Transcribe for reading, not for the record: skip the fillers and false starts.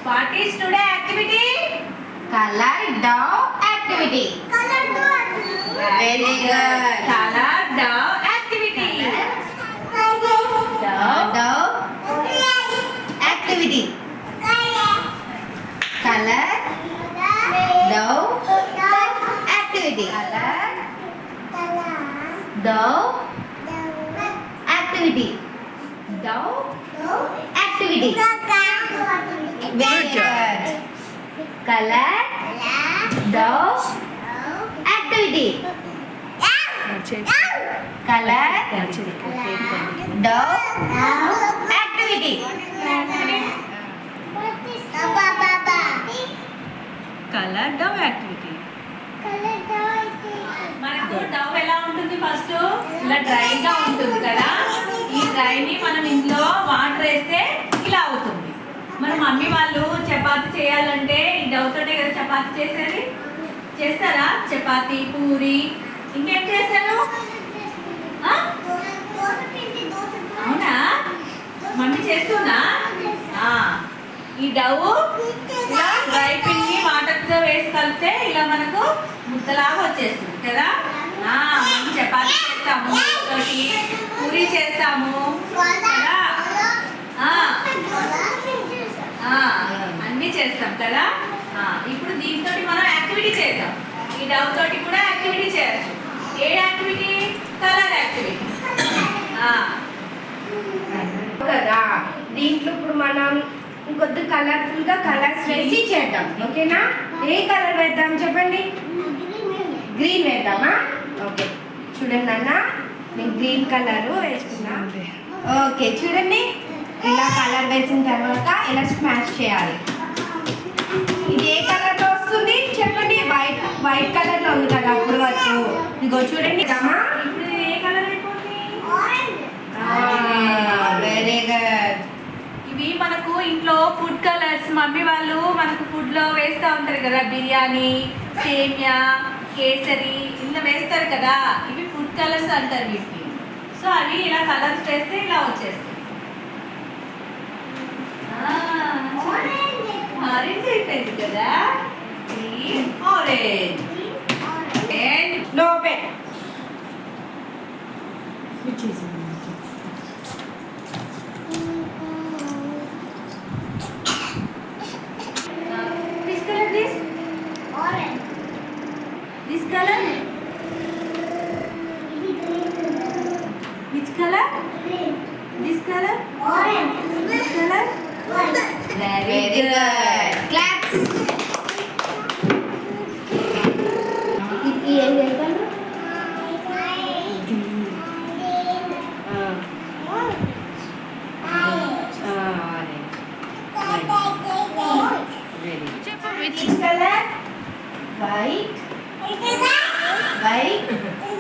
What is today activity? Color dove activity. Color dove. Very good. Color dove activity. Dove activity. Color dove activity. Color dove activity. Dove activity. Very good. Color dove activity. Color dove activity. Color dove activity. మనకు Dove ఎలా ఉంటుంది first ఇలా డ్రైగా ఉంటుంది కదా ఈ డ్రైని మనం ఇందులో వాటర్ వేస్తే ఇలా అవుతుంది మన మమ్మీ వాళ్ళు చపాతీ చేయాలంటే ఈ డవ్ తోటే కదా చపాతీ చేసేది చేస్తారా చపాతీ పూరి ఇంకేం చేస్తారు అవునా మమ్మీ చేస్తుందా ఈ డవ్ ఇలా డ్రై పిండి వాటర్తో వేసి కలిపితే ఇలా మనకు ముద్దలాగా వచ్చేస్తుంది కదా మనం చపాతీ చేస్తాము తోటి పూరి చేస్తాము కదా అన్నీ చేస్తాం కదా ఇప్పుడు దీంతో మనం యాక్టివిటీ చేద్దాం ఈ డవ్ తోటి కూడా యాక్టివిటీ చేయొచ్చు ఏ యాక్టివిటీ కలర్ యాక్టివిటీ కదా దీంట్లో ఇప్పుడు మనం ఇంకొద్ది కలర్ఫుల్ గా కలర్స్ వేసి చేద్దాం ఓకేనా ఏ కలర్ వేద్దాం చెప్పండి గ్రీన్ వేద్దామా ఓకే చూడండి అన్న నేను గ్రీన్ కలర్ వేస్తున్నా ఓకే చూడండి ఇలా కలర్ వేసిన తర్వాత ఇలా స్మాష్ చేయాలి ఇది ఏ కలర్ లో వస్తుంది చెప్పండి వైట్ కలర్ లో ఉంది కదా అప్పుడు వరకు ఇదిగో చూడండి అమ్మా ఇప్పుడు ఏ కలర్ అయిపోతుంది వెరీ గుడ్ ఇవి మనకు ఇంట్లో ఫుడ్ కలర్స్ మమ్మీ వాళ్ళు మనకు ఫుడ్ లో వేస్తూ ఉంటారు కదా బిర్యానీ సేమియా కేసరి ఇలా వేస్తారు కదా ఇవి ఫుడ్ కలర్స్ అంటారు వీటిని సో అవి ఇలా కలర్స్ వేస్తే ఇలా వచ్చేస్తాయి ఆరెంజ్ అయిపోయింది కదా orange no pen Which color this? Orange. This color? Which color? Green. This color? Orange. This color? White. Very good. Claps. Which color? White. White.